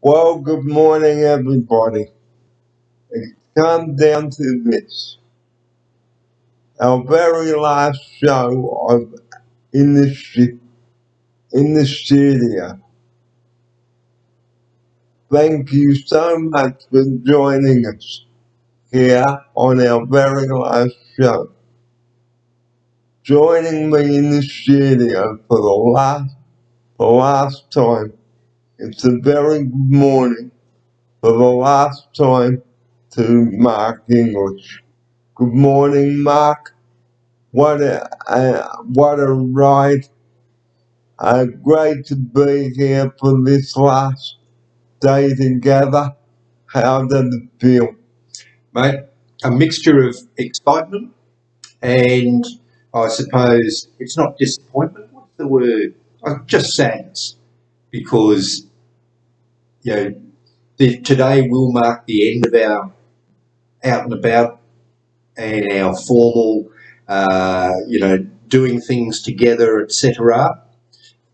Well, good morning, everybody. It comes down to this. Our very last show in the studio. Thank you so much for joining us here on our very last show. Joining me in the studio for the last time. It's a very good morning for the last time to Mark English. Good morning, Mark. What a ride. Great to be here for this last day together. How does it feel? Mate, a mixture of excitement and I suppose it's not disappointment. What's the word? Just sadness, because today will mark the end of our out and about and our formal, doing things together, etc.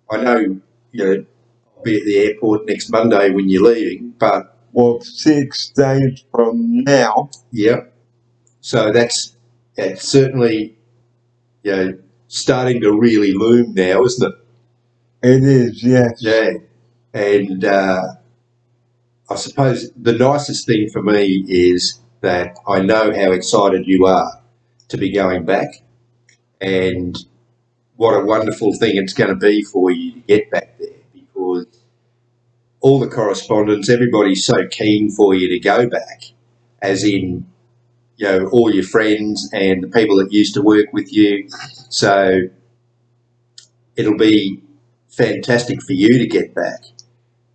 I know, I'll be at the airport next Monday when you're leaving, but Well, 6 days from now. yeah, so that's certainly starting to really loom now, isn't it? It is, yes. Yeah, and I suppose the nicest thing for me is that I know how excited you are to be going back, and what a wonderful thing it's going to be for you to get back there, because all the correspondence, everybody's so keen for you to go back, as in, all your friends and the people that used to work with you. So it'll be fantastic for you to get back,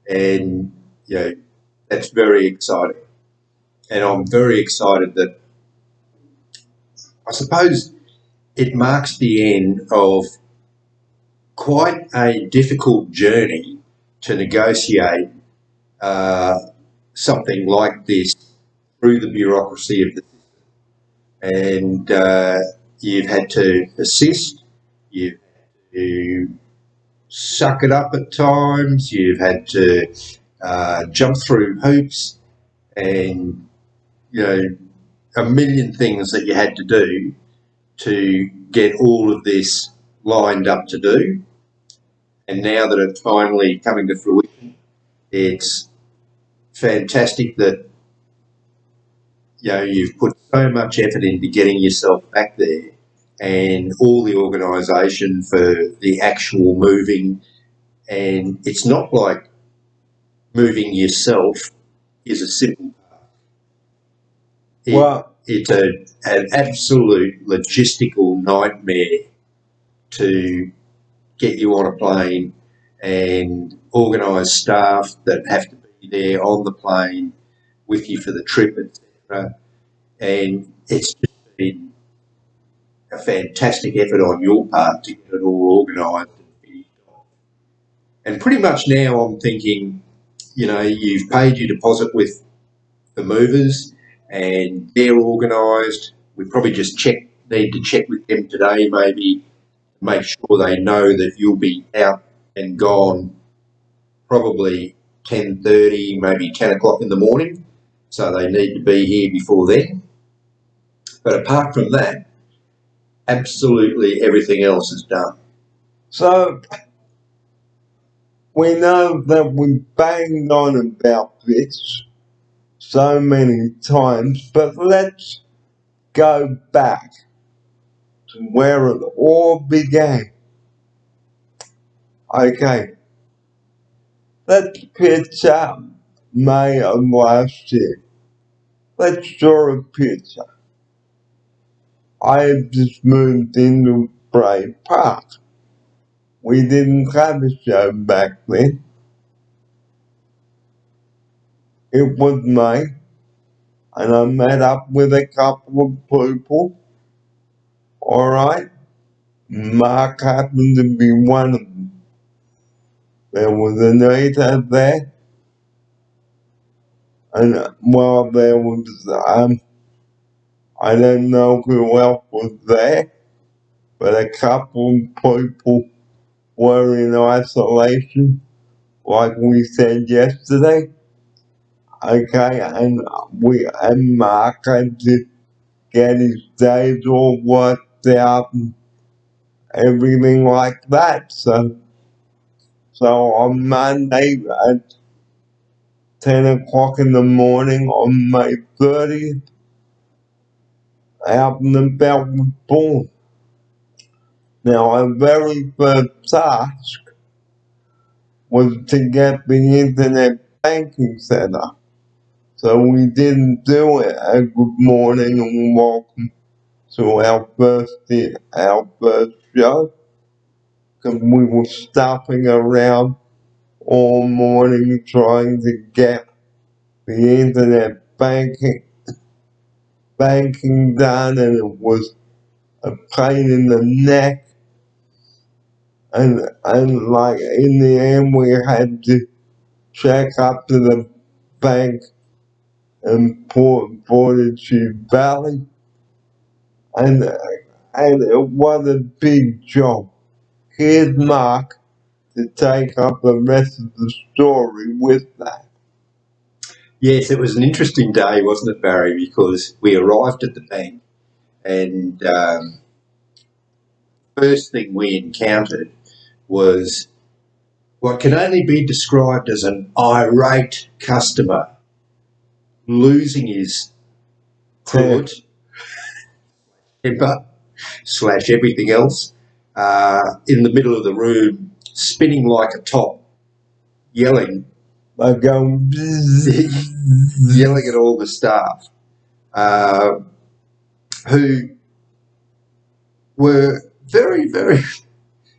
and that's very exciting. And I'm very excited that I suppose it marks the end of quite a difficult journey to negotiate something like this through the bureaucracy of the system. And you've had to assist, you've had to suck it up at times, you've had to jump through hoops, and a million things that you had to do to get all of this lined up to do. And now that it's finally coming to fruition, it's fantastic that you've put so much effort into getting yourself back there, and all the organisation for the actual moving. And it's not like moving yourself is a simple it's an absolute logistical nightmare to get you on a plane and organise staff that have to be there on the plane with you for the trip, etc. And it's just been a fantastic effort on your part to get it all organised and finished off. And pretty much now I'm thinking, you've paid your deposit with the movers and they're organised. We probably just need to check with them today, maybe make sure they know that you'll be out and gone probably 10:30, maybe 10 o'clock in the morning. So they need to be here before then. But apart from that, absolutely everything else is done. So, we know that we banged on about this so many times, but let's go back to where it all began. Okay, let's picture May of last year. Let's draw a picture. I had just moved into Bray Park. We didn't have a show back then. It was May, and I met up with a couple of people. Alright, Mark happened to be one of them. There was Anita there, and there was, I don't know who else was there, but a couple of people were in isolation, like we said yesterday. Okay, and Mark had to get his days all worked out and everything like that. So on Monday at 10 o'clock in the morning on May 30th, out and about was born. Now our very first task was to get the internet banking set up. So we didn't do it a good morning and welcome to our first show, because we were stopping around all morning trying to get the internet banking done, and it was a pain in the neck. And like in the end, we had to check up to the bank in Fortitude Valley, and it was a big job. Here's Mark to take up the rest of the story with that. Yes, it was an interesting day, wasn't it, Barry? Because we arrived at the bank, and first thing we encountered was what can only be described as an irate customer losing his cruet, temper, slash everything else, in the middle of the room, spinning like a top, yelling, Going yelling at all the staff, who were very, very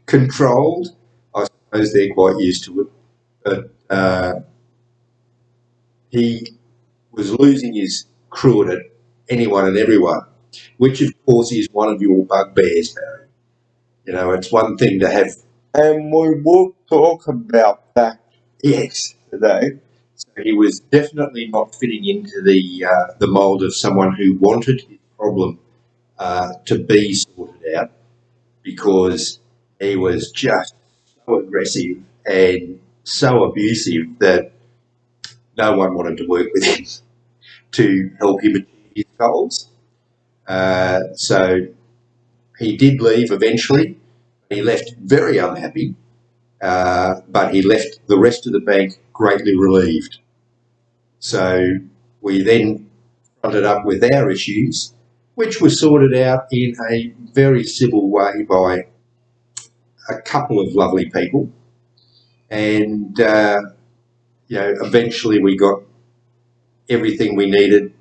controlled. I suppose they're quite used to it, but he was losing his cruet at anyone and everyone, which of course is one of your bugbears, Barry. You know, it's one thing to have. And we will talk about that Yes. today. So he was definitely not fitting into the mould of someone who wanted his problem to be sorted out, because he was just so aggressive and so abusive that no one wanted to work with him to help him achieve his goals. So he did leave eventually. He left very unhappy, but he left the rest of the bank greatly relieved. So we then fronted up with our issues, which were sorted out in a very civil way by a couple of lovely people. And, eventually we got everything we needed.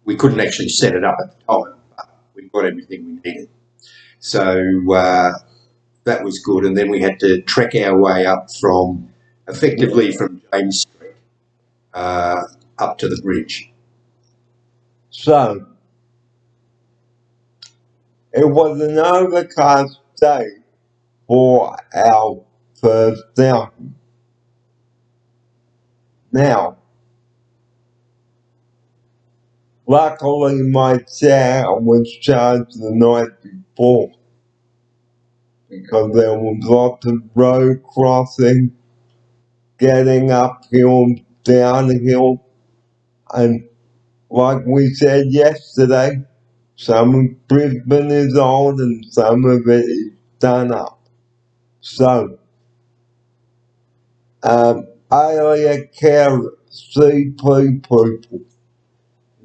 We couldn't actually set it up at the time, but we got everything we needed. So that was good. And then we had to trek our way up effectively from James Street up to the bridge. So, it was an overcast day for our first outing. Now, luckily my chair was charged the night before, because there was lots of road crossing, getting uphill, downhill, and like we said yesterday, some of Brisbane is old and some of it is done up. So, earlier care CP people,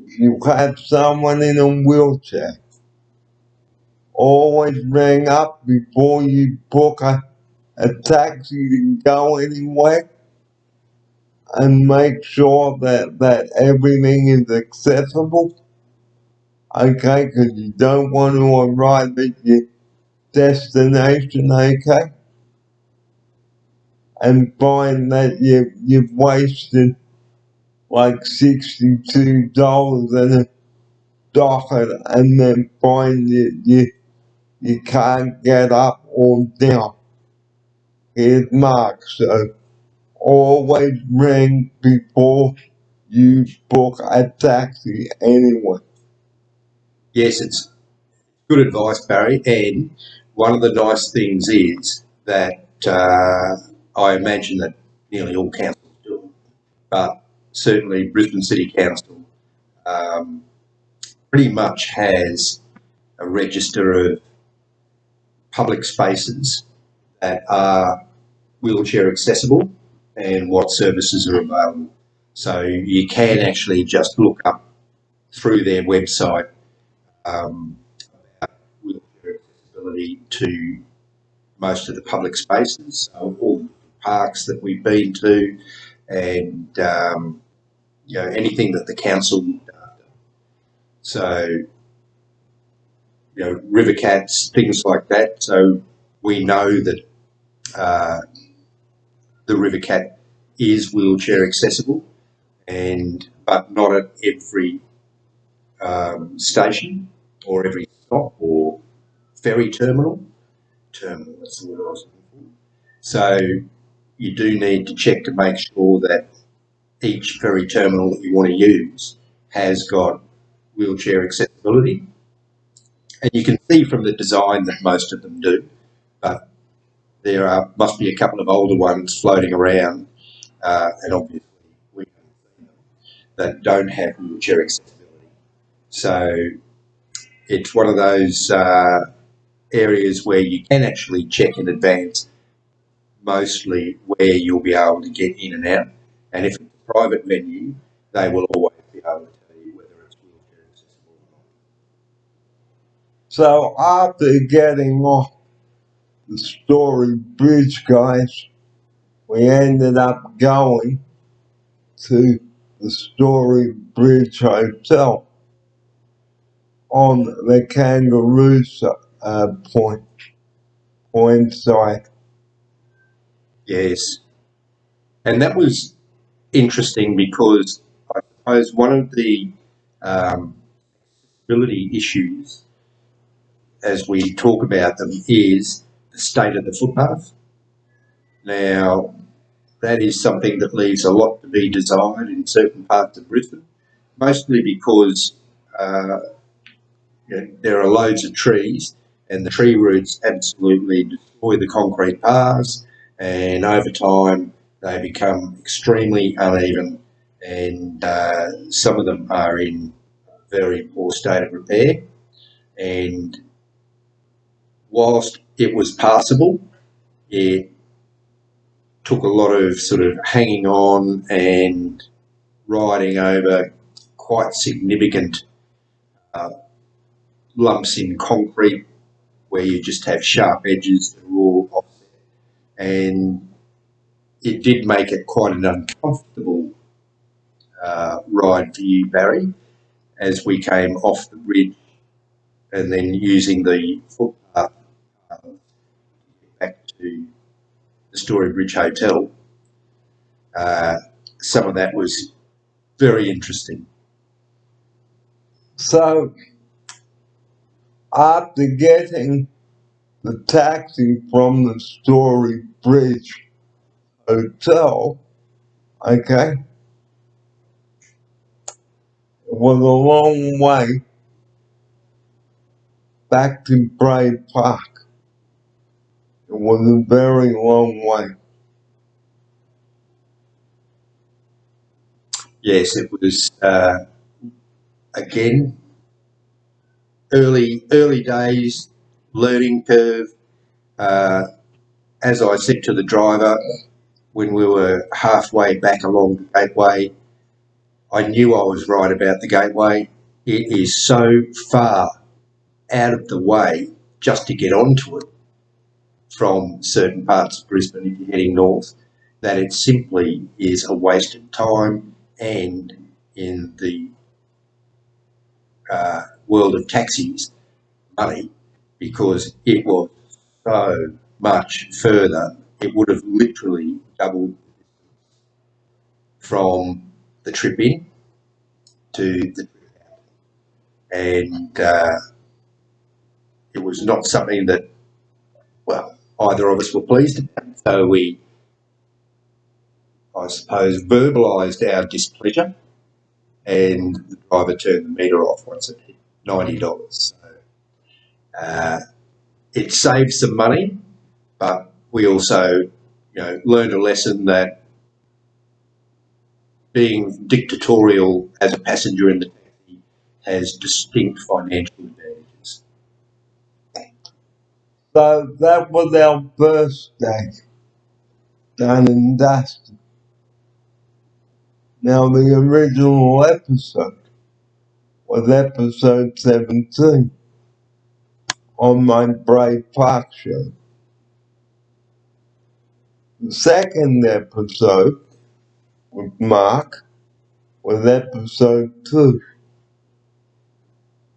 you have someone in a wheelchair, always ring up before you book a taxi to go anywhere, and make sure that everything is accessible. Okay, because you don't want to arrive at your destination, okay, and find that you've wasted like $62 in a docket, and then find you can't get up or down. Here's Mark. So always ring before you book a taxi anyway. Yes, it's good advice, Barry. And one of the nice things is that I imagine that nearly all councils do it, but certainly Brisbane City Council pretty much has a register of public spaces that are wheelchair accessible and what services are available. So you can actually just look up through their website about wheelchair accessibility to most of the public spaces, so all the parks that we've been to, and anything that the council looked after. So river cats, things like that. So we know that the river cat is wheelchair accessible, but not at every station or every stop or ferry terminal. That's the word I was looking for. So you do need to check to make sure that each ferry terminal that you want to use has got wheelchair accessibility. And you can see from the design that most of them do, but there must be a couple of older ones floating around, and obviously we haven't seen them, that don't have wheelchair accessibility. So it's one of those areas where you can actually check in advance mostly where you'll be able to get in and out. And if it's a private venue, they will always be able to tell you whether it's wheelchair accessible or not. So after getting off the Story Bridge, guys, we ended up going to the Story Bridge Hotel on the Kangaroo Point side. Yes. And that was interesting because I suppose one of the accessibility issues as we talk about them is the state of the footpath. Now, that is something that leaves a lot to be desired in certain parts of Brisbane, mostly because there are loads of trees and the tree roots absolutely destroy the concrete paths, and over time they become extremely uneven, and some of them are in very poor state of repair. And whilst it was passable, it took a lot of sort of hanging on and riding over quite significant lumps in concrete where you just have sharp edges that are all offset. And it did make it quite an uncomfortable ride for you, Barry, as we came off the bridge and then using the footpath back to the Story Bridge Hotel. Some of that was very interesting. So after getting the taxi from the Story Bridge Hotel, okay, it was a long way back to Bray Park. It was a very long way. Yes, it was, again, early days, learning curve. As I said to the driver, when we were halfway back along the gateway, I knew I was right about the gateway. It is so far out of the way just to get onto it from certain parts of Brisbane if you're heading north, that it simply is a waste of time, and in the world of taxis, money, because it was so much further. It would have literally doubled from the trip in to the trip out. And it was not something that, well, either of us were pleased about. So we, I suppose, verbalised our displeasure, and the driver turned the meter off once it hit $90. So it saved some money, but we also, learned a lesson that being dictatorial as a passenger in the taxi has distinct financial advantages. So that was our first day, done and dusted. Now the original episode was episode 17 on my Brave Park show. The second episode with Mark was episode 2.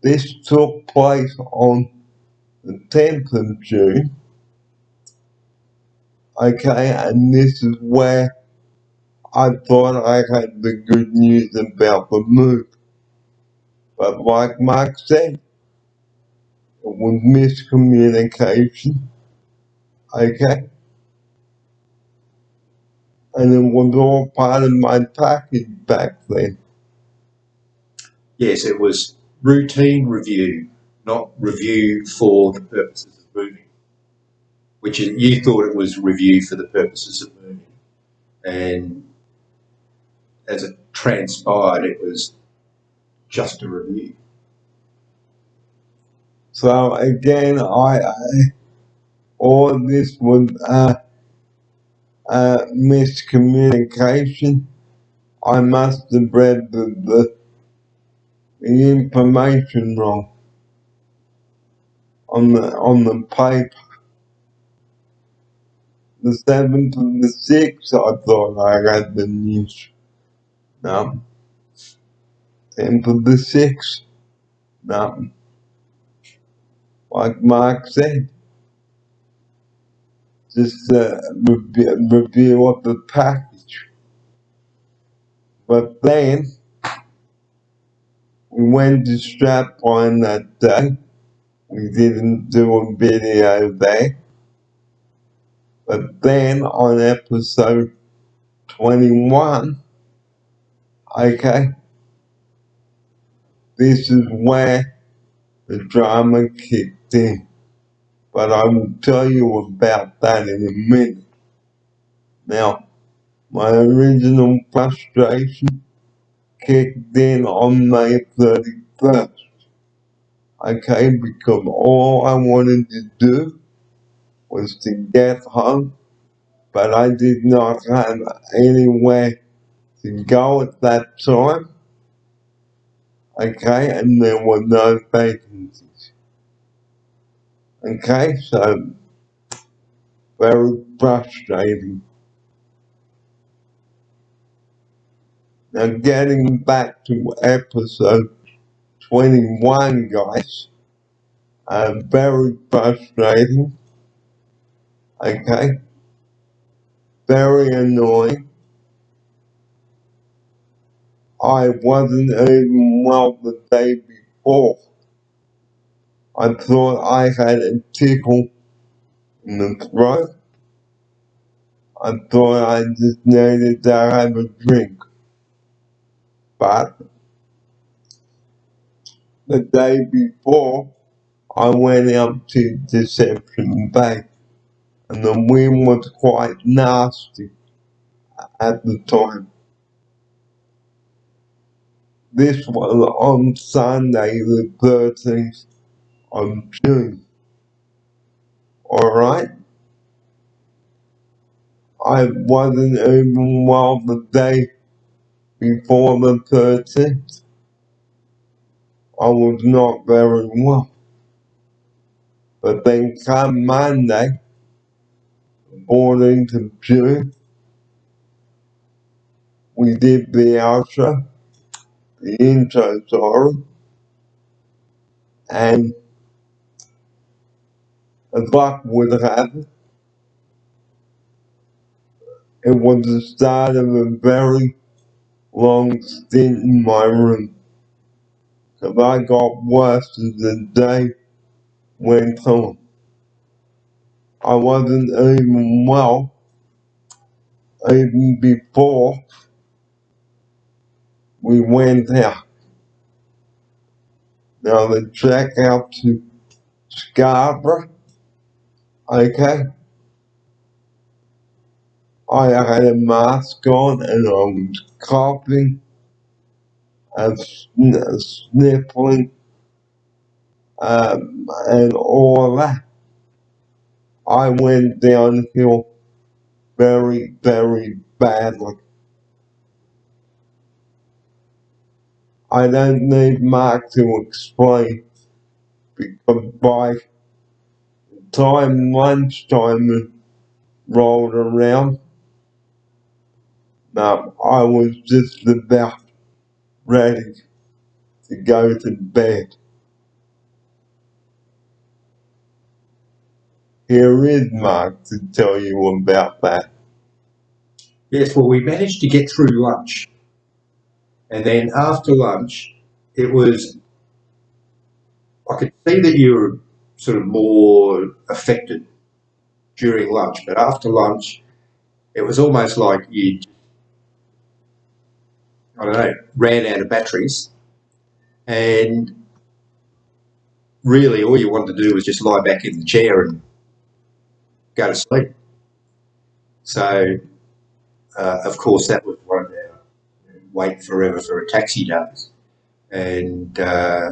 This took place on the 10th of June. Okay, and this is where I thought I had the good news about the move. But like Mark said, it was miscommunication. Okay? And it was all part of my package back then. Yes, it was routine review, not review for the purposes of moving, which is, you thought it was review for the purposes of moving. And as it transpired, it was just a review. So again, all this was miscommunication. I must have read the information wrong on the paper. The 7th and the 6th, I thought I had the news. No. 10th of the 6th, no. Like Mark said, just a review of the package. But then, we went to Strapline that day. We didn't do a video there. But then on episode 21, okay, this is where the drama kicked in. But I will tell you about that in a minute. Now, my original frustration kicked in on May 31st. Okay, because all I wanted to do was to get home, but I did not have anywhere to go at that time. Okay, and there were no vacancies. Okay, so very frustrating. Now getting back to episode 21, guys, very frustrating. Okay, very annoying. I wasn't even well the day before. I thought I had a tickle in the throat. I thought I just needed to have a drink. But the day before, I went out to Deception Bay, and the wind was quite nasty at the time. This was on Sunday the 13th of June. Alright? I wasn't even well the day before the 13th. I was not very well. But then come Monday, 14th of June, we did the outro, the intro, sorry, and as luck would have it, it was the start of a very long stint in my room. Because I got worse as the day went on. I wasn't even well, even before we went out. Now the trek out to Scarborough, okay, I had a mask on and I was coughing and sniffling and all that. I went downhill very, very badly. I don't need Mark to explain because by the time lunchtime rolled around, I was just about ready to go to bed. Here is Mark to tell you about that. Yes, well, we managed to get through lunch. And then after lunch, it was, I could see that you were sort of more affected during lunch, but after lunch, it was almost like you, I don't know, ran out of batteries. And really, all you wanted to do was just lie back in the chair and go to sleep. So, of course, that was one of our wait forever for a taxi days. And I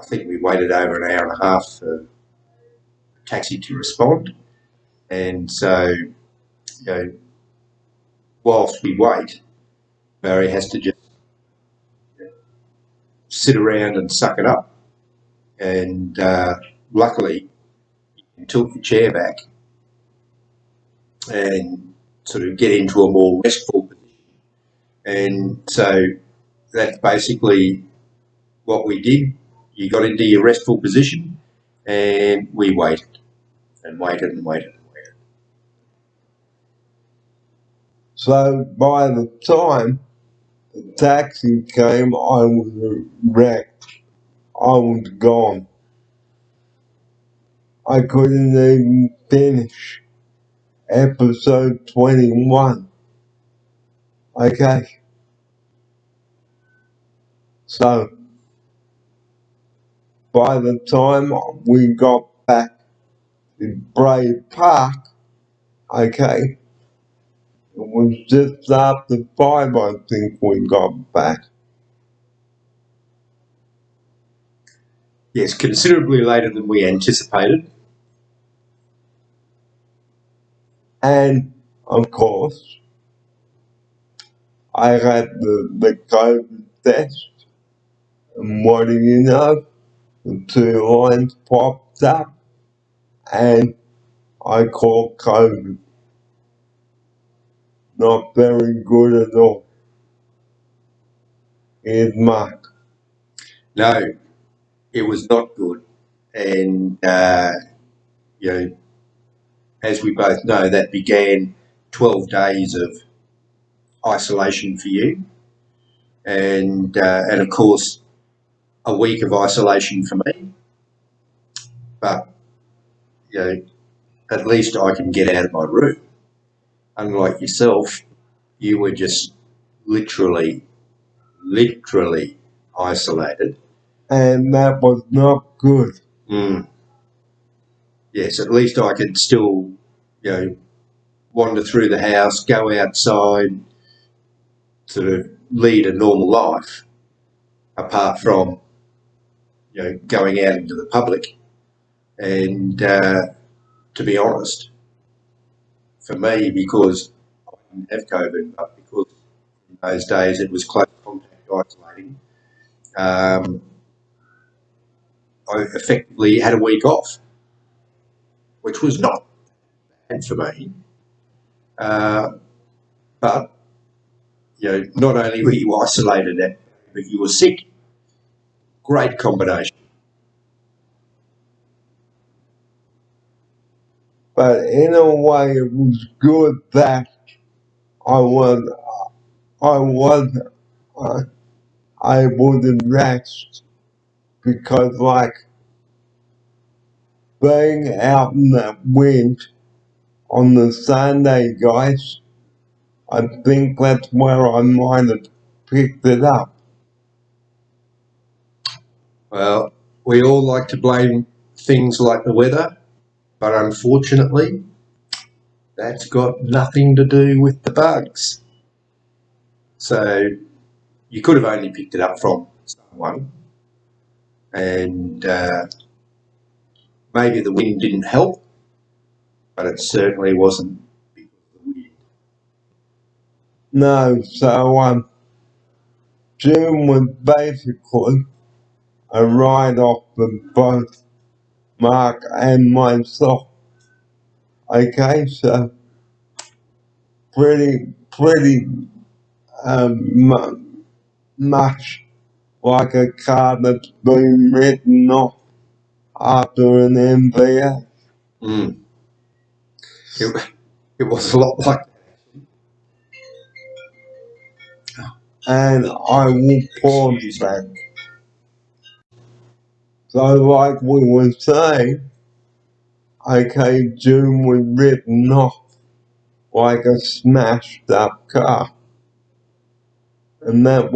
think we waited over an hour and a half for a taxi to respond. And so, you know, whilst we wait, Barry has to just sit around and suck it up. And luckily, you tilt your chair back and sort of get into a more restful position. And so that's basically what we did. You got into your restful position and we waited and waited and waited and waited. So by the time the taxi came, I was wrecked. I was gone. I couldn't even finish episode 21. Okay. So by the time we got back to Bray Park, okay, it was just after 5, I think we got back. Yes, considerably later than we anticipated. And of course, I had the COVID test. And what do you know? The 2 lines popped up and I caught COVID. Not very good at all. Here's Mark. No, it was not good. And, you know, as we both know, that began 12 days of isolation for you. And of course, a week of isolation for me. But, you know, at least I can get out of my room. Unlike yourself, you were just literally isolated. And that was not good. Yes, at least I could still, you know, wander through the house, go outside, sort of lead a normal life, apart from, you know, going out into the public. And to be honest, for me, because I didn't have COVID, but because in those days it was close contact isolating, I effectively had a week off, which was not bad for me. But, you know, not only were you isolated, but you were sick. Great combination. But in a way, it was good that I was able to rest because, like, being out in that wind on the Sunday, guys, I think that's where I might have picked it up. Well, we all like to blame things like the weather, but unfortunately, That's got nothing to do with the bugs. So you could have only picked it up from someone, and maybe the wind didn't help, but it certainly wasn't because of the wind. No, so June was basically a write-off for both Mark and myself. Okay, so pretty much like a card that's been written off after an MBA. Mm. It was a lot like And I will pause that. So like we were saying, okay, June was written off like a smashed up car. And that's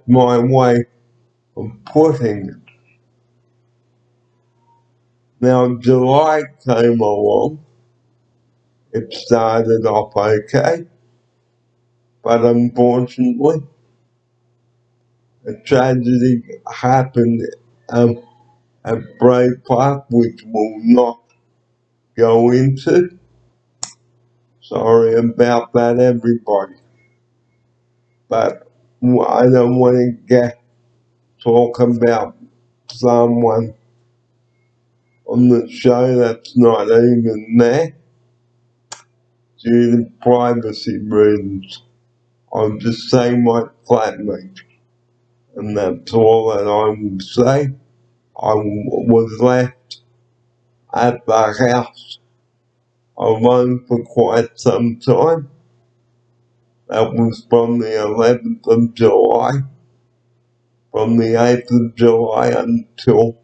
my way of putting it. Now July came along, it started off okay, but unfortunately a tragedy happened at Bray Park, which we'll not go into. Sorry about that, everybody. But I don't want to talk about someone on the show that's not even there due to privacy reasons. I'll just say my flatmate, and that's all that I will say. I was left at the house alone for quite some time. That was from the 11th of July, from the 8th of July until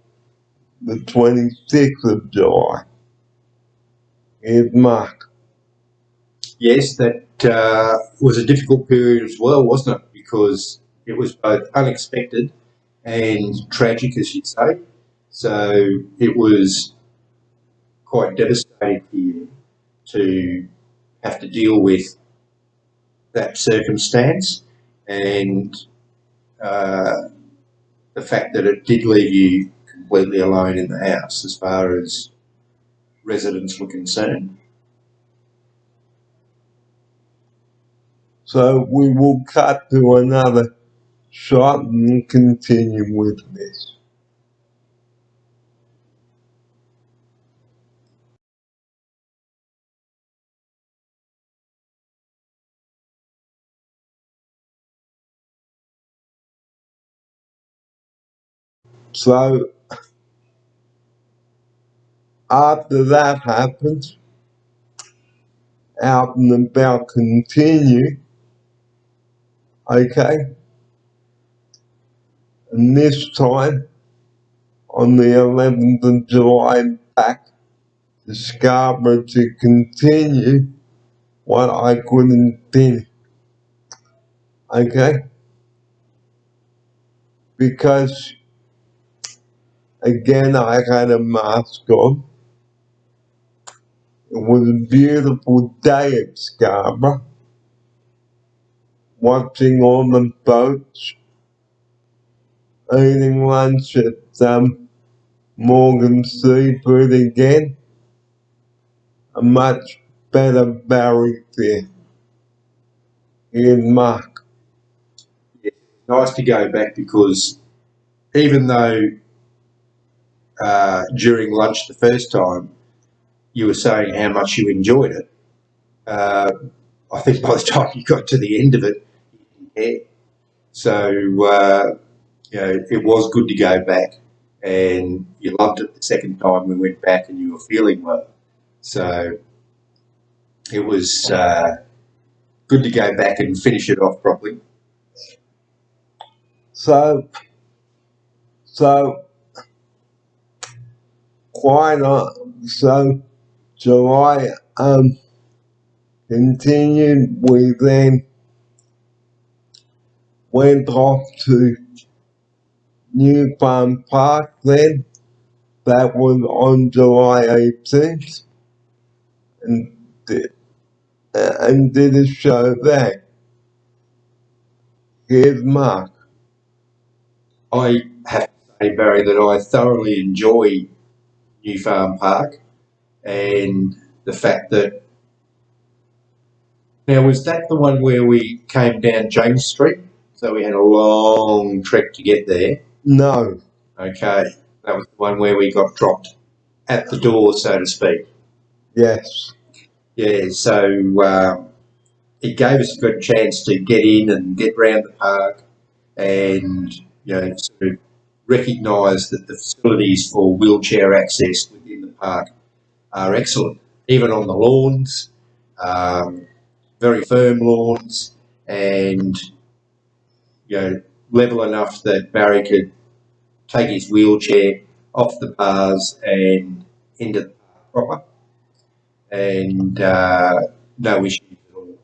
the 26th of July. Here's Mark. Yes, that was a difficult period as well, wasn't it? Because it was both unexpected and tragic, as you'd say. So it was quite devastating for you to have to deal with that circumstance and the fact that it did leave you completely alone in the house as far as residents were concerned. So we will cut to another shot and continue with this. So after that happens, out and about continue, okay? And this time, on the 11th of July, back to Scarborough to continue what I couldn't finish, okay? Because, again, I had a mask on. It was a beautiful day at Scarborough, watching all the boats, eating lunch at Morgan Seafood again, a much better Barry Fair. Here's Mark. It's nice to go back because even though during lunch the first time you were saying how much you enjoyed it, I think by the time you got to the end of it, you didn't care. So, it was good to go back, and you loved it the second time we went back and you were feeling well. So it was good to go back and finish it off properly. So quite so July continued. We then went off to New Farm Park then. That was on July 18th. and did a show there. Here's Mark. I have to say, Barry, that I thoroughly enjoy New Farm Park, and the fact that now, was that the one where we came down James Street? So we had a long trek to get there. No, Okay, that was the one where we got dropped at the door, so to speak. yes, Yeah, so it gave us a good chance to get in and get round the park, and sort of recognise that the facilities for wheelchair access within the park are excellent, even on the lawns. Very firm lawns, and level enough that Barry could take his wheelchair off the bars and into the park proper, and no issues at all.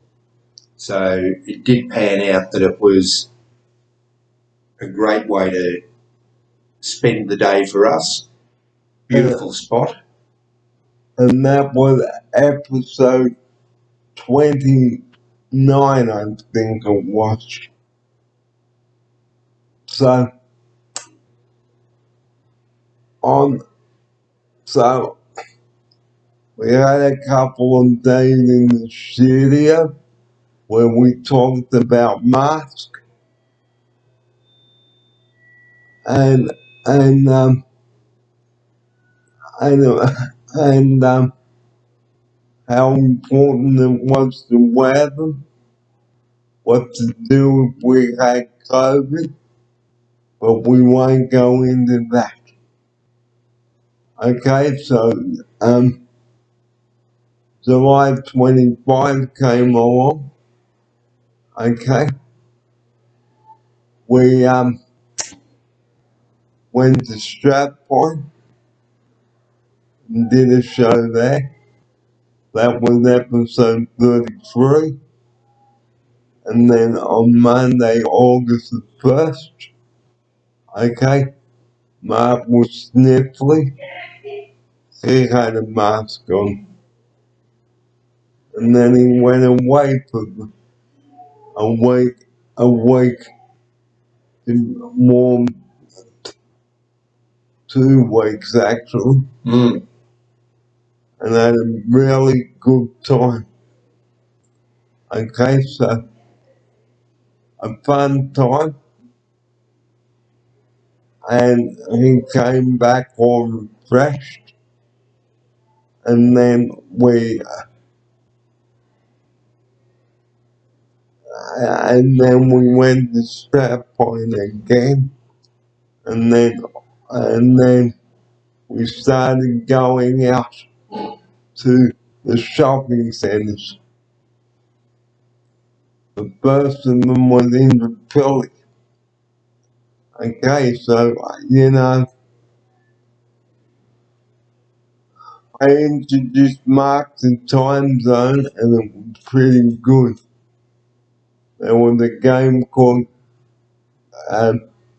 So it did pan out that it was a great way to spend the day for us. Beautiful spot. And that was episode 29, I think it was. So, we had a couple of days in the studio where we talked about masks and and um, and how important it was to wear them, what to do if we had COVID, but we won't go into that. Okay, so July 25 came along. Okay, we went to Stratford and did a show there. That was episode 33. And then on Monday, August the 1st, okay, Mark was sniffly. He had a mask on. And then he went away for a week to warm 2 weeks actually. And had a really good time. Okay, so a fun time. And he came back all refreshed. And then we went to Stratford again. And then we started going out to the shopping centres. The first of them was in the Philly. Okay, so, I introduced Mark to Time Zone and it was pretty good. There was a game called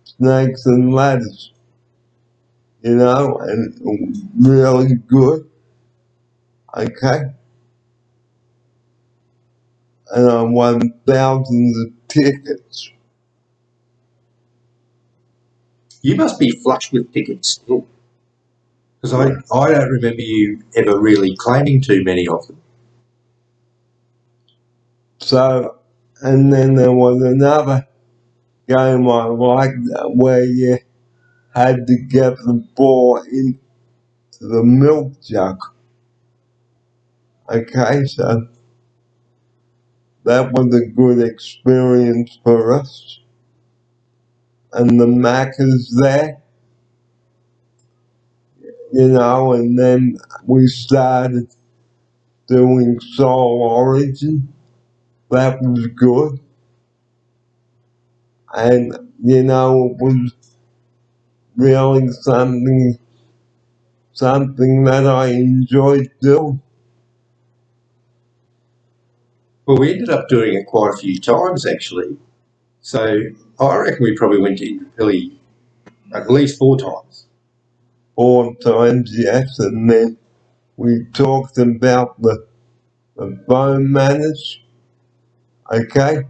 Snakes and Ladders, and it was really good. Okay. And I won thousands of tickets. You must be flush with tickets still, because I don't remember you ever really claiming too many of them. So, and then there was another game I liked where you had to get the ball into the milk jug. Okay, so that was a good experience for us. And the Maccas there, and then we started doing Soul Origin. That was good. And, it was really something that I enjoyed doing. Well, we ended up doing it quite a few times, actually. So I reckon we probably went to Indooroopilly at least 4 times. 4 times, yes, and then we talked about the the phone manners, okay,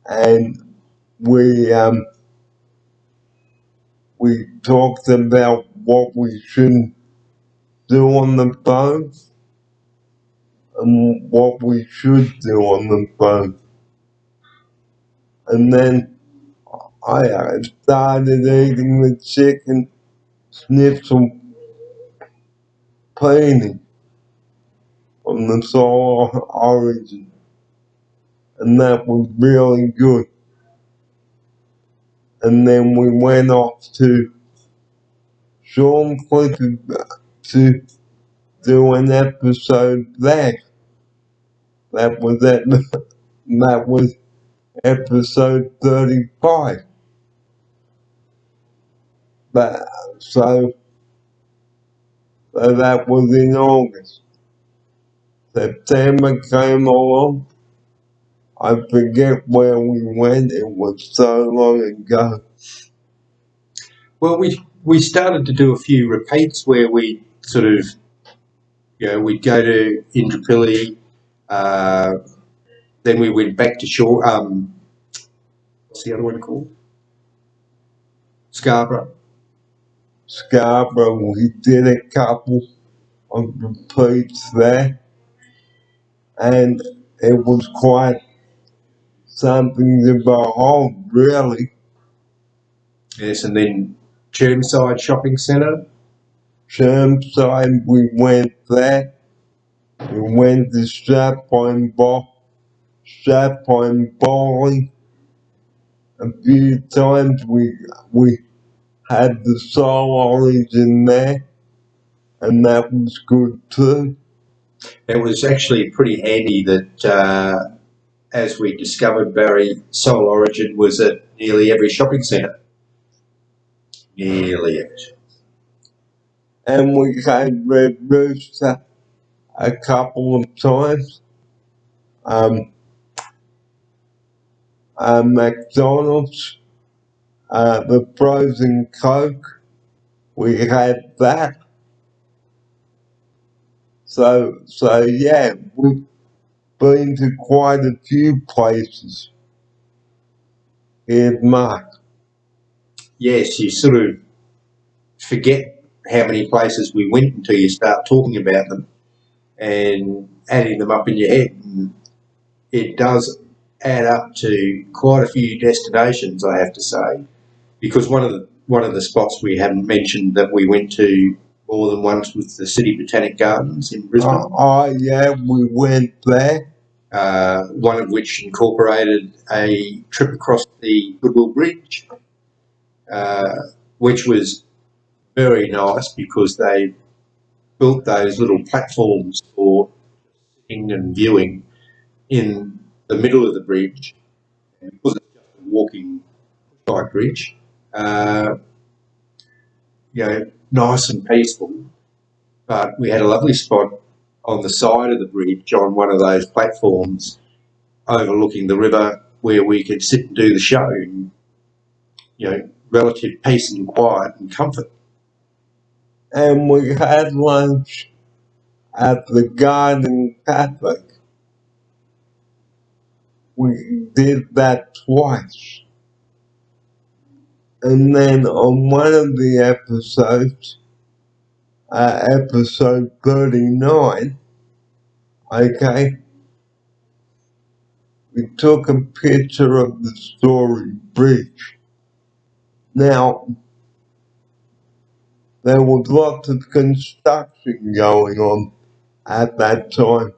and we we talked about what we shouldn't do on the phone and what we should do on the phone. And then I started eating the chicken schnitzel painting from the Solar Origin, and that was really good. And then we went off to Sean Clifford to do an episode there. That was that was episode 35. But so that was in August. September came along. I forget where we went. It was so long ago. Well, we started to do a few repeats where we sort of, we'd go to Indooroopilly, then we went back to shore. What's the other one called? Scarborough. Scarborough, we did a couple of repeats there, and it was quite something to behold, really. Yes, and then Chermside Shopping Centre. Chermside, we went there. We went to Strathpine Bowling a few times. We had the Soul Origin there, and that was good too. It was actually pretty handy that, as we discovered, Barry, Soul Origin was at nearly every shopping centre. Nearly every. And we had Red Rooster a couple of times. McDonald's, the frozen Coke, we had that. So yeah, we've been to quite a few places here, Mark. Yes, you sort of forget how many places we went until you start talking about them and adding them up in your head. And it does add up to quite a few destinations, I have to say, because one of the spots we haven't mentioned that we went to more than once was the City Botanic Gardens in Brisbane. Yeah, we went there. One of which incorporated a trip across the Goodwill Bridge, which was very nice because they built those little platforms for sitting and viewing in the middle of the bridge. And because it's just a walking bike bridge, uh, nice and peaceful. But we had a lovely spot on the side of the bridge on one of those platforms overlooking the river where we could sit and do the show in, relative peace and quiet and comfort. And we had lunch at the Garden Cafe. We did that twice. And then on one of the episodes, episode 39, okay, we took a picture of the Story Bridge. Now, there was lots of construction going on at that time.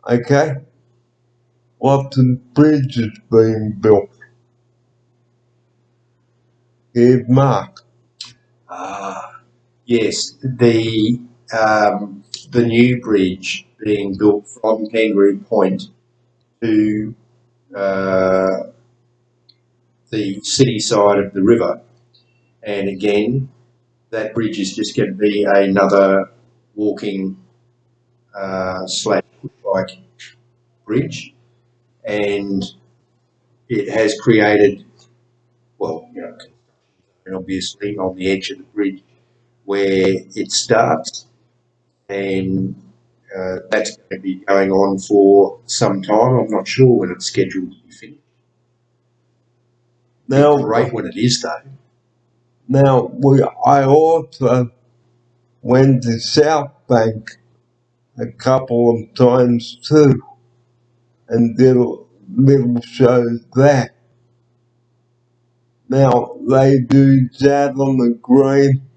Okay? Lots of bridges being built. Here's Mark. Yes, the new bridge being built from Kangaroo Point to the city side of the river, and again, that bridge is just going to be another walking slash bike bridge, and it has created, obviously on the edge of the bridge where it starts. and that's going to be going on for some time. I'm not sure when it's scheduled to be finished. It'd Now, be great when it is, though. I also went to South Bank a couple of times too, and did little shows there. Now, they do Jazz on the Green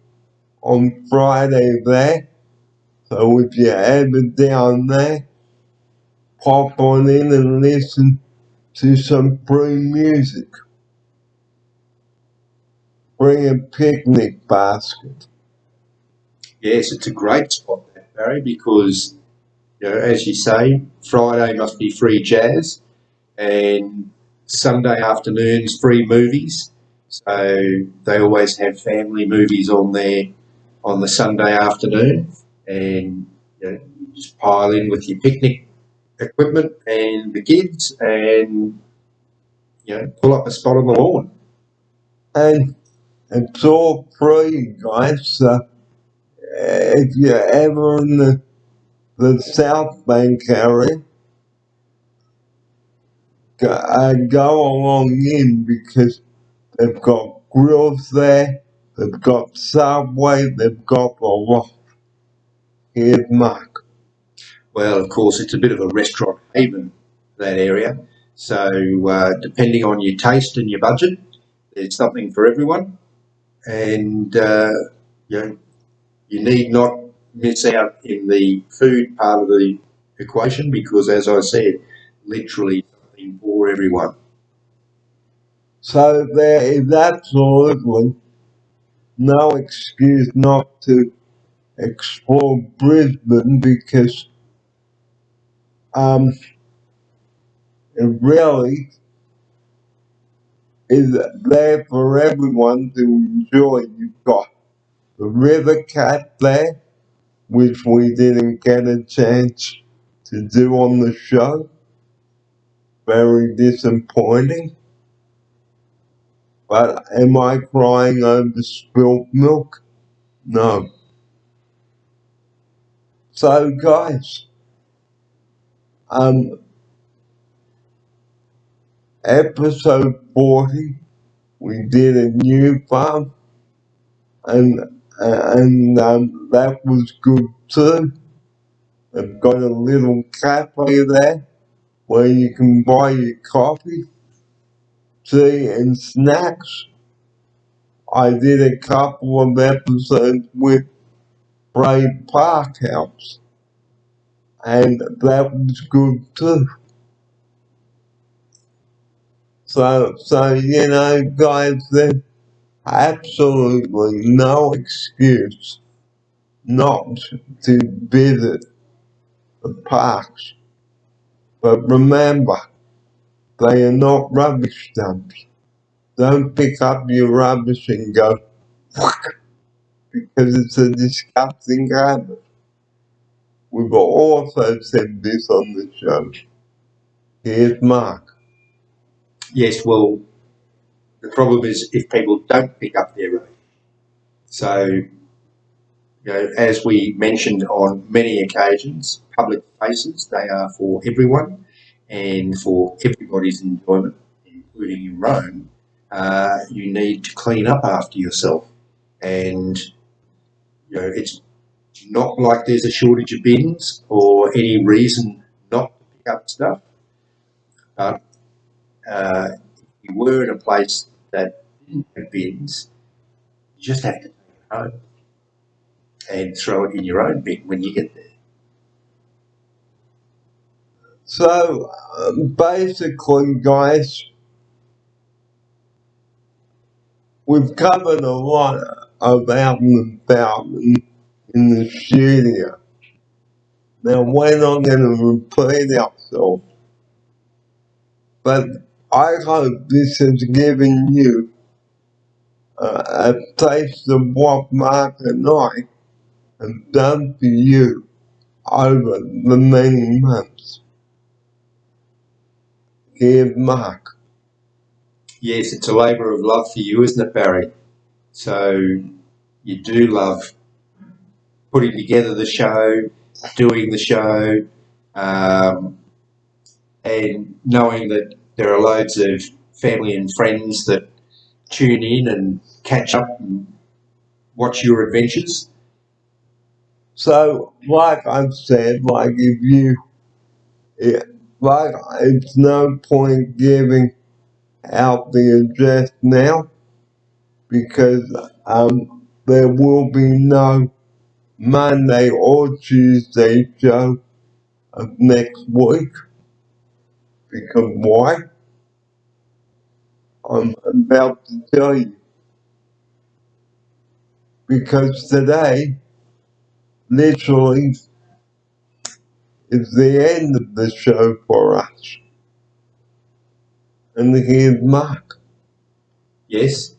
on Friday there, so if you're ever down there, pop on in and listen to some free music. Bring a picnic basket. Yes, it's a great spot, that, Barry, because, as you say, Friday must be free jazz, and Sunday afternoons free movies. So they always have family movies on there on the Sunday afternoon, and you just pile in with your picnic equipment and the kids, and pull up a spot on the lawn. And it's all free, guys, so if you're ever in the South Bank area, go along in because they've got grills there, they've got Subway, they've got a lot. Here's Mark. Well, of course, it's a bit of a restaurant haven, that area. So depending on your taste and your budget, there's something for everyone. And you need not miss out in the food part of the equation because, as I said, literally something for everyone. So there is absolutely no excuse not to explore Brisbane because it really is there for everyone to enjoy. You've got the River Cat there, which we didn't get a chance to do on the show. Very disappointing. But am I crying over spilt milk? No. So guys, episode 40, we did a new farm, and that was good too. They've got a little cafe there where you can buy your coffee, tea, and snacks. I did a couple of episodes with Bray Parkhouse, and that was good too. So guys, there's absolutely no excuse not to visit the parks. But remember, they are not rubbish dumps. Don't pick up your rubbish and go, because it's a disgusting habit. We've also said this on the show. Here's Mark. Yes, well, the problem is if people don't pick up their rubbish. So, as we mentioned on many occasions, public spaces, they are for everyone and for everybody's enjoyment, including your own. You need to clean up after yourself. And, it's not like there's a shortage of bins or any reason not to pick up stuff. But if you were in a place that didn't have bins, you just have to take it home and throw it in your own bin when you get there. So, basically, guys, we've covered a lot of out and about in the studio. Now, we're not going to repeat ourselves, but I hope this has given you a taste of what Mark and I have done for you over the many months. Here's Mark. Yes, it's a labour of love for you, isn't it, Barry? So you do love putting together the show, doing the show, and knowing that there are loads of family and friends that tune in and catch up and watch your adventures. So, like I've said, like if you, like it's no point giving out the address now because there will be no Monday or Tuesday show of next week. Because why? I'm about to tell you. Because today, literally, is the end of the show for us. And here's Mark. Yes,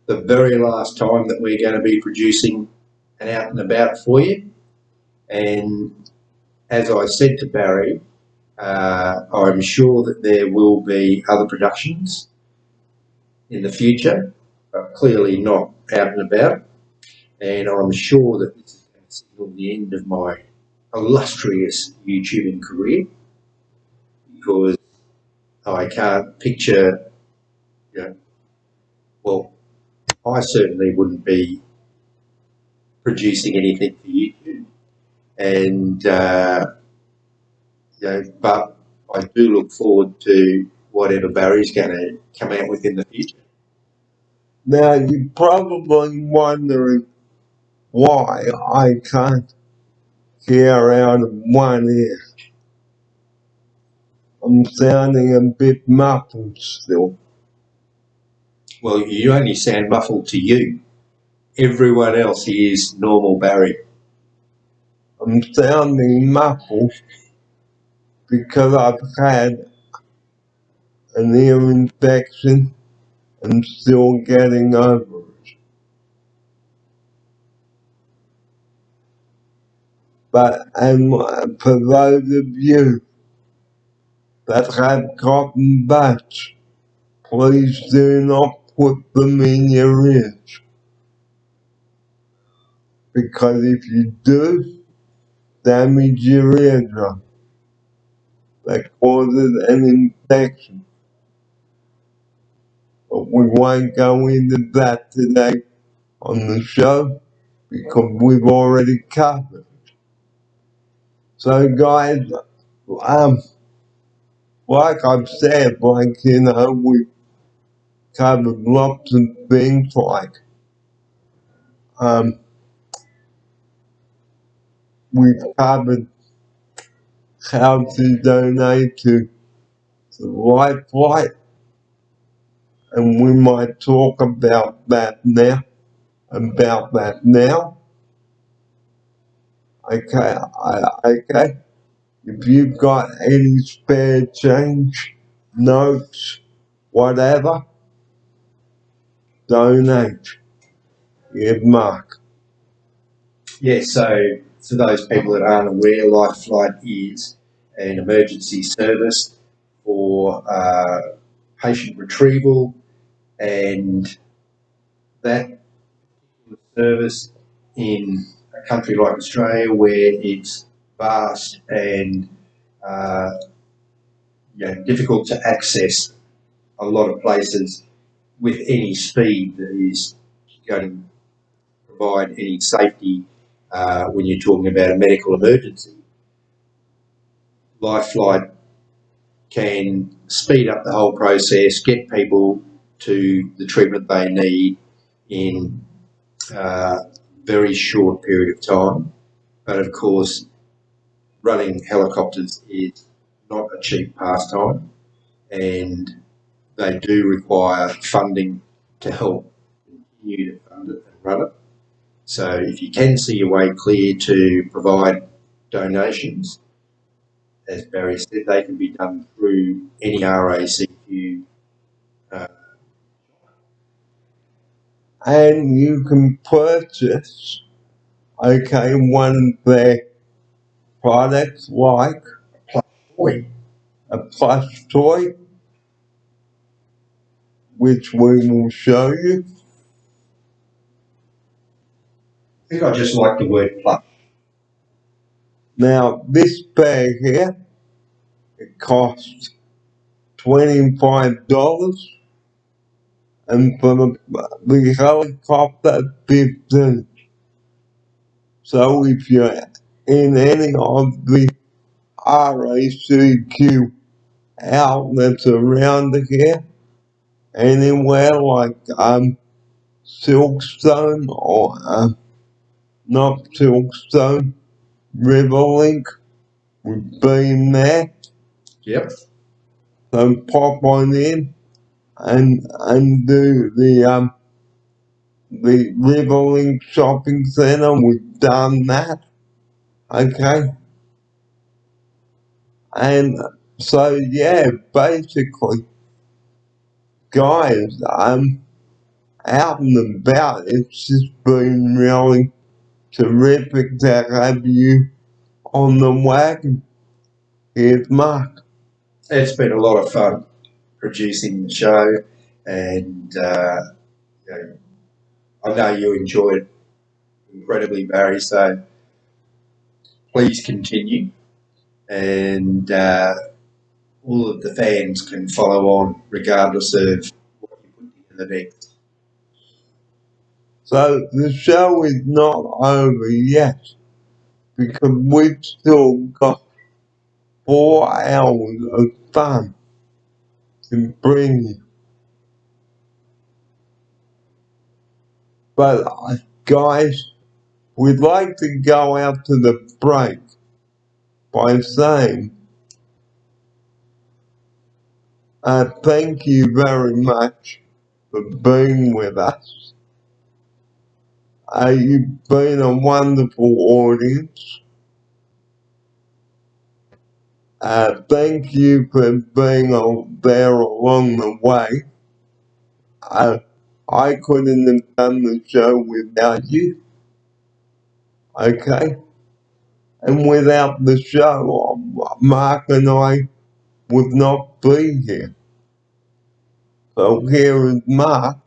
the very last time that we're going to be producing an out and about for you. And as I said to Barry, I'm sure that there will be other productions in the future, but clearly not out and about. And I'm sure that this is going to signal the end of my illustrious YouTubing career, because I can't picture, well, I certainly wouldn't be producing anything for YouTube. And, but I do look forward to whatever Barry's going to come out with in the future. Now, you're probably wondering why I can't hear out of one ear. I'm sounding a bit muffled still. Well, you only sound muffled to you. Everyone else hears normal Barry. I'm sounding muffled because I've had an ear infection and still getting over it. And for those of you that have cotton buds, please do not put them in your ears. Because if you do, damage your eardrum. That causes an infection. But we won't go into that today on the show because we've already covered it. So guys, like I've said, we've covered lots of things like we've covered how to donate to the Lifelight, and we might talk about that now. Okay. If you've got any spare change, notes, whatever, donate. Give Mark. Yeah, so for those people that aren't aware, Lifelight is an emergency service for patient retrieval, and that service in a country like Australia where it's vast and difficult to access a lot of places with any speed that is going to provide any safety when you're talking about a medical emergency. Lifelight can speed up the whole process, get people to the treatment they need in a very short period of time. But of course, running helicopters is not a cheap pastime, and they do require funding to help continue to fund it and run it. So if you can see your way clear to provide donations, as Barry said, they can be done through any RACQ. And you can purchase, one of their products like a plush toy, which we will show you. I think I just like the word plush. Now, this bag here, it costs $25, and for the helicopter, 15. So if you're in any of the RACQ outlets around here, anywhere like Silkstone or not Silkstone, Riverlink, we've been there. Yep. So pop on in and do the Riverlink Shopping Centre. We've done that. Okay. And so yeah, basically, guys, out and about. It's just been really terrific to have you on the wagon. Here's Mark. It's been a lot of fun producing the show, and you know, I know you enjoy it incredibly, Barry. So please continue, and all of the fans can follow on regardless of what you put together next. So the show is not over yet because we've still got 4 hours of fun to bring you. But guys, we'd like to go out to the break by saying thank you very much for being with us. You've been a wonderful audience. Thank you for being there along the way. I couldn't have done the show without you. Okay? And without the show, Mark and I would not be here. So here is Mark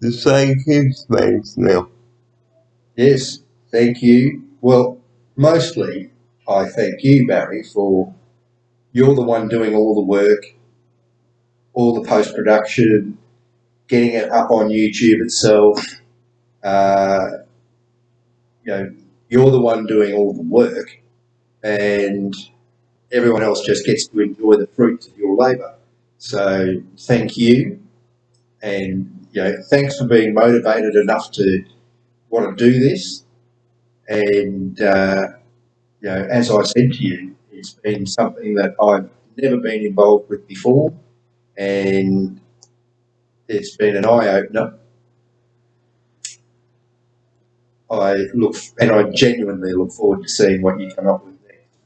to say his thanks now. Yes, thank you. Well, mostly I thank you, Barry, for you're the one doing all the work, all the post-production, getting it up on YouTube itself. You know, you're the one doing all the work, and everyone else just gets to enjoy the fruits of your labour. So thank you, and thanks for being motivated enough to want to do this. And as I said to you, it's been something that I've never been involved with before, and it's been an eye opener. I genuinely look forward to seeing what you come up with next.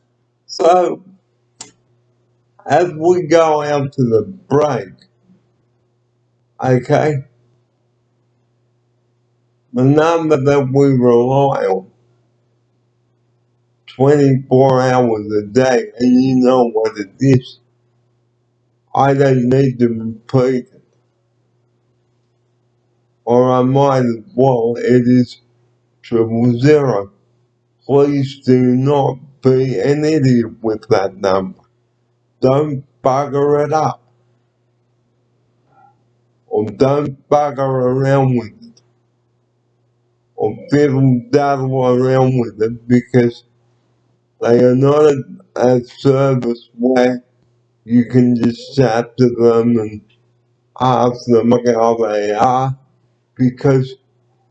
So, as we go out to the break, okay, the number that we rely on 24 hours a day, and you know what it is. I don't need to repeat it. Or I might as well, it is 000. Please do not be an idiot with that number. Don't bugger it up. Or don't bugger around with it. Or fiddle daddle around with it, because they are not a service where you can just chat to them and ask them how they are, because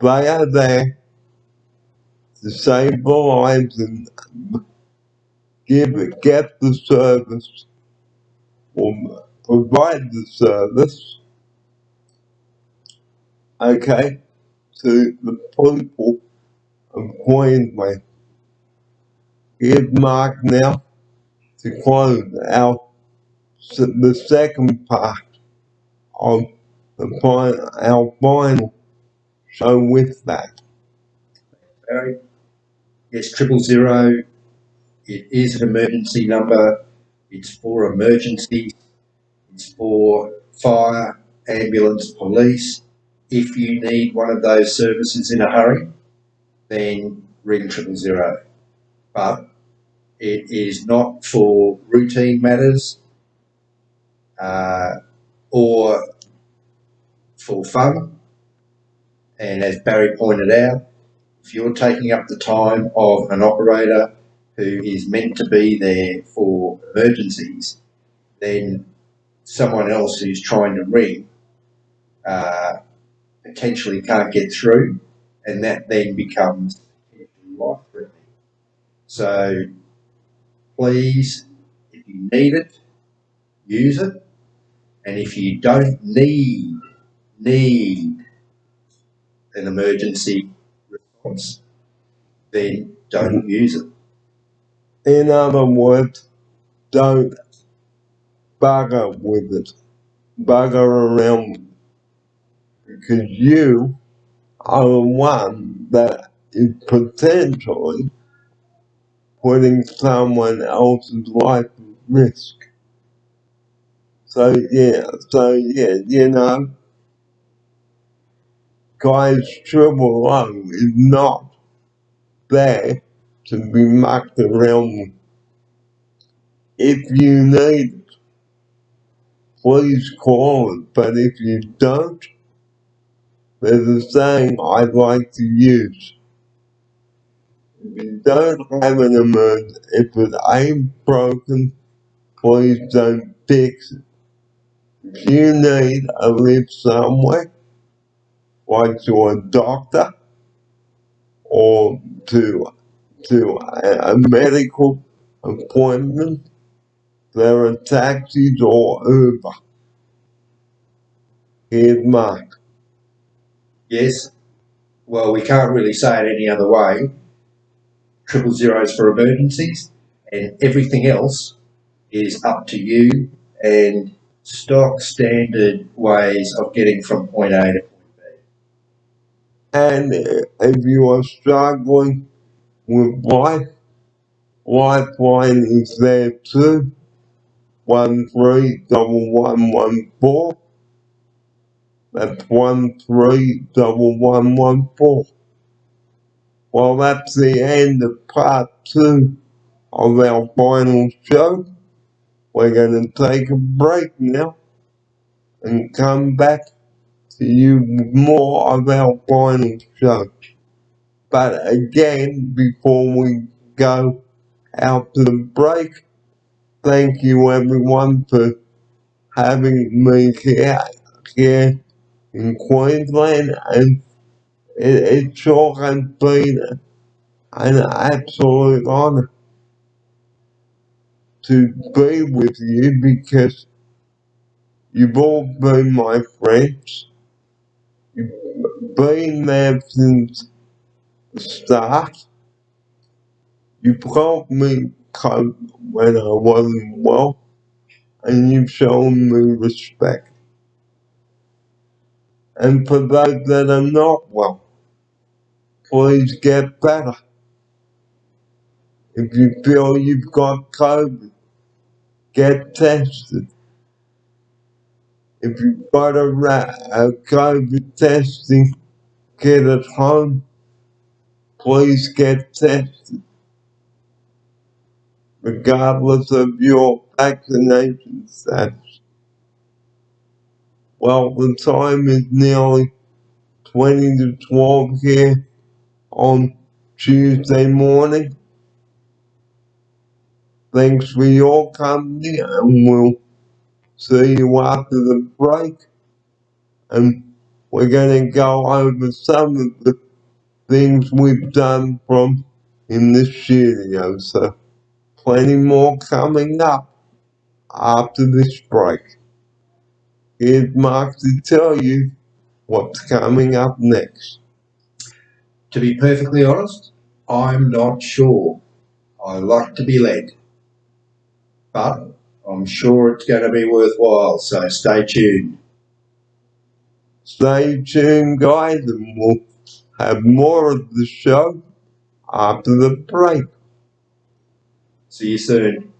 they are there to save lives and get the service or provide the service, okay, to the people of Queensland. Here's Mark now to close the second part of our final show with that. Barry, yes, 000. It is an emergency number. It's for emergencies. It's for fire, ambulance, police. If you need one of those services in a hurry, then ring 000. But It is not for routine matters or for fun. And as Barry pointed out, if you're taking up the time of an operator who is meant to be there for emergencies, then someone else who's trying to ring potentially can't get through, and that then becomes life-threatening. So please, if you need it, use it, and if you don't need an emergency response, then don't use it. In other words, don't bugger with it. Bugger around with it. Because you are the one that is potentially putting someone else's life at risk. So yeah, you know, guys, Triple O is not there to be mucked around with. If you need it, please call it, but if you don't, there's a saying I'd like to use. If you don't have an emergency, if it ain't broken, please don't fix it. If you need a lift somewhere, like to a doctor or to a medical appointment, there are taxis or Uber. Here's Mark. Yes, well, we can't really say it any other way. 000 is for emergencies, and everything else is up to you and stock standard ways of getting from point A to point B. And if you are struggling with life, Lifeline is there too. 131114. That's 131114. Well, that's the end of part 2 of our final show. We're going to take a break now and come back to you with more of our final show. But again, before we go out to the break, thank you everyone for having me here in Queensland, and it sure has been an absolute honour to be with you because you've all been my friends. You've been there since the start. You've helped me cope when I wasn't well, and you've shown me respect. And for those that are not well, please get better. If you feel you've got COVID, get tested. If you've got a COVID testing kit at home, please get tested, regardless of your vaccination status. Well, the time is nearly 20 to 12 here on Tuesday morning. Thanks for your company, and we'll see you after the break. And we're going to go over some of the things we've done from in the studio. So plenty more coming up after this break. Here's Mark to tell you what's coming up next. To be perfectly honest, I'm not sure. I like to be led, but I'm sure it's going to be worthwhile, so stay tuned. Stay tuned, guys, and we'll have more of the show after the break. See you soon.